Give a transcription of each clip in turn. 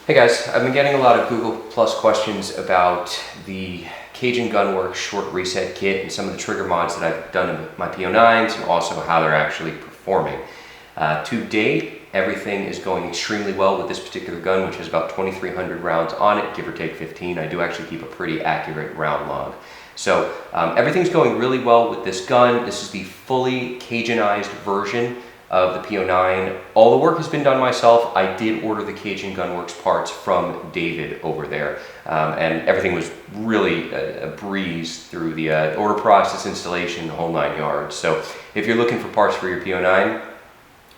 Hey guys, I've been getting a lot of Google Plus questions about the Cajun Gunworks short reset kit and some of the trigger mods that I've done in my P09s and also how they're actually performing. To date, everything is going extremely well with this particular gun, which has about 2,300 rounds on it, give or take 15. I do actually keep a pretty accurate round log. So everything's going really well with this gun. This is the fully Cajunized version of the P09. All the work has been done myself. I did order the Cajun Gunworks parts from David over there, and everything was really a breeze through the order process, installation, the whole 9 yards. So if you're looking for parts for your P09,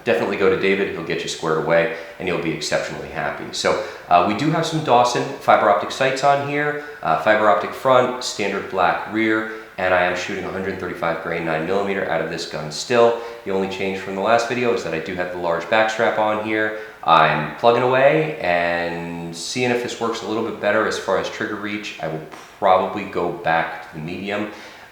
definitely go to David. He'll get you squared away and you'll be exceptionally happy. So we do have some Dawson fiber optic sights on here, fiber optic front, standard black rear, and I am shooting 135 grain 9mm out of this gun still. The only change from the last video is that I do have the large back strap on here. I'm plugging away and seeing if this works a little bit better as far as trigger reach. I will probably go back to the medium,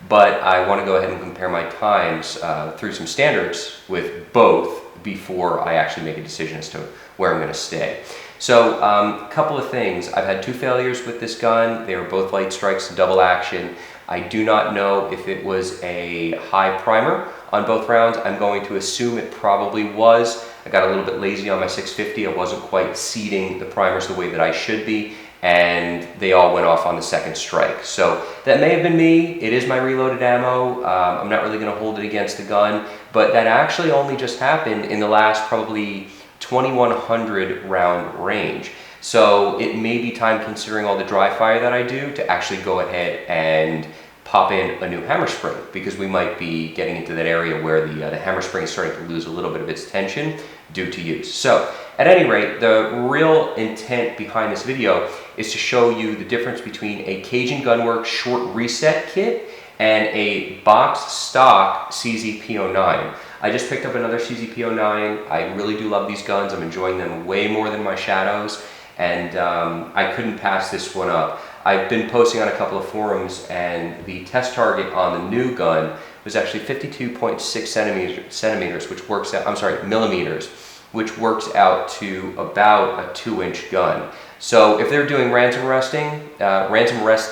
but I want to go ahead and compare my times through some standards with both before I actually make a decision as to where I'm going to stay. So a couple of things. I've had 2 failures with this gun. They were both light strikes, double action. I do not know if it was a high primer on both rounds. I'm going to assume it probably was. I got a little bit lazy on my 650. I wasn't quite seeding the primers the way that I should be, and they all went off on the second strike. So that may have been me. It is my reloaded ammo. I'm not really going to hold it against the gun, but that actually only just happened in the last probably 2,100 round range. So it may be time, considering all the dry fire that I do, to actually go ahead and pop in a new hammer spring, because we might be getting into that area where the hammer spring is starting to lose a little bit of its tension due to use. So at any rate, the real intent behind this video is to show you the difference between a Cajun Gunworks short reset kit and a box stock CZ P09. I just picked up another CZ P09. I really do love these guns. I'm enjoying them way more than my Shadows, and I couldn't pass this one up. I've been posting on a couple of forums, and the test target on the new gun was actually 52.6 centimeters, which works out, I'm sorry, millimeters, which works out to about a 2-inch gun. So if they're doing ransom rest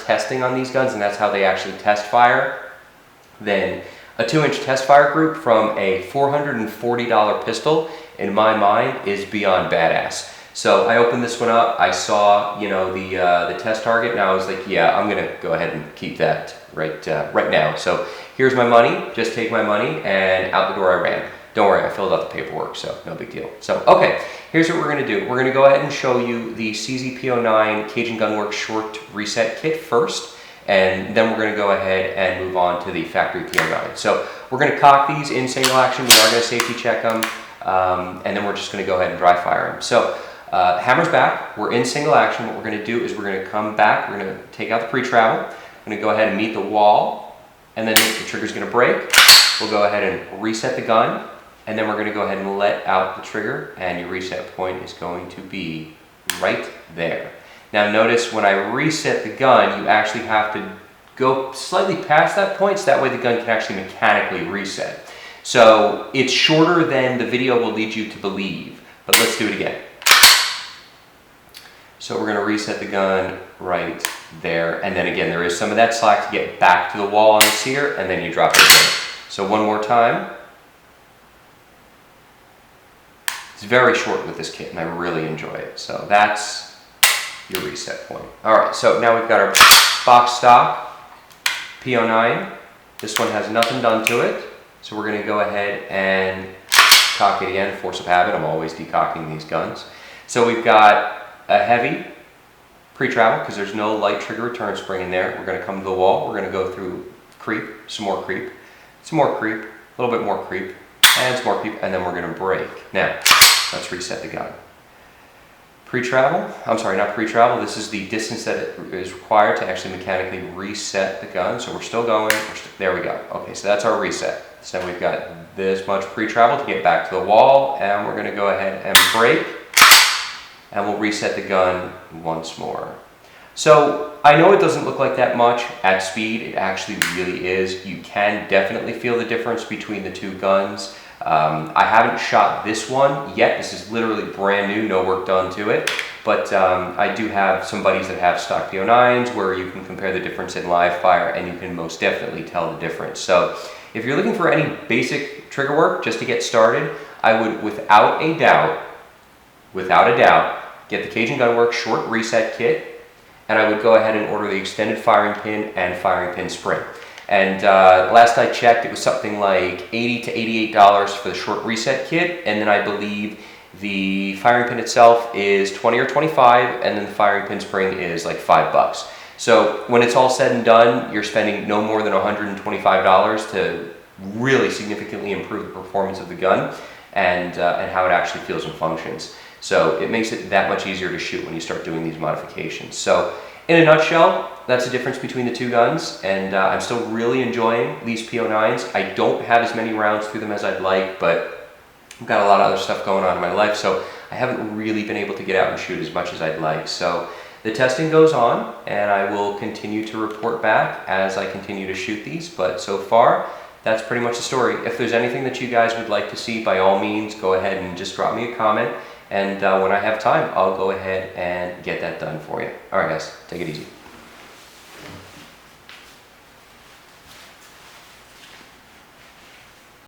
testing on these guns, and that's how they actually test fire, then a 2-inch test fire group from a $440 pistol, in my mind, is beyond badass. So I opened this one up, I saw, you know, the test target, and I was like, yeah, I'm gonna go ahead and keep that right now. So here's my money, just take my money, and out the door I ran. Don't worry, I filled out the paperwork, so no big deal. So, okay, here's what we're gonna do. We're gonna go ahead and show you the CZ P09 Cajun Gunworks short reset kit first, and then we're gonna go ahead and move on to the factory P09. So we're gonna cock these in single action. We are gonna safety check them, and then we're just gonna go ahead and dry fire them. So hammer's back, we're in single action. What we're gonna do is we're gonna come back, we're gonna take out the pre-travel, we're gonna go ahead and meet the wall, and then the trigger's gonna break. We'll go ahead and reset the gun, and then we're gonna go ahead and let out the trigger, and your reset point is going to be right there. Now notice when I reset the gun, you actually have to go slightly past that point, so that way the gun can actually mechanically reset. So it's shorter than the video will lead you to believe, but let's do it again. So we're gonna reset the gun right there, and then again, there is some of that slack to get back to the wall on the sear, and then you drop it again. So one more time. It's very short with this kit, and I really enjoy it. So that's your reset point. All right, so now we've got our box stock P09. This one has nothing done to it, so we're gonna go ahead and cock it again, force of habit. I'm always decocking these guns. So we've got a heavy pre-travel, because there's no light trigger return spring in there. We're gonna come to the wall, we're gonna go through creep, some more creep, some more creep, a little bit more creep, and some more creep, and then we're gonna break. Now, let's reset the gun. Pre-travel, I'm sorry, not pre-travel, this is the distance that is required to actually mechanically reset the gun. So we're still going, there we go. Okay, so that's our reset. So now we've got this much pre-travel to get back to the wall, and we're gonna go ahead and break, and we'll reset the gun once more. So I know it doesn't look like that much at speed. It actually really is. You can definitely feel the difference between the two guns. I haven't shot this one yet. This is literally brand new, no work done to it. but I do have some buddies that have stock P09s where you can compare the difference in live fire, and you can most definitely tell the difference. So if you're looking for any basic trigger work just to get started, I would without a doubt, get the Cajun Gunworks short reset kit, and I would go ahead and order the extended firing pin and firing pin spring. And last I checked, it was something like $80 to $88 for the short reset kit, and then I believe the firing pin itself is $20 or $25, and then the firing pin spring is like $5. So when it's all said and done, you're spending no more than $125 to really significantly improve the performance of the gun and how it actually feels and functions. So it makes it that much easier to shoot when you start doing these modifications. So in a nutshell, that's the difference between the two guns, and I'm still really enjoying these P09s. I don't have as many rounds through them as I'd like, but I've got a lot of other stuff going on in my life, so I haven't really been able to get out and shoot as much as I'd like. So the testing goes on, and I will continue to report back as I continue to shoot these, but so far, that's pretty much the story. If there's anything that you guys would like to see, by all means, go ahead and just drop me a comment. And when I have time, I'll go ahead and get that done for you. All right, guys, take it easy.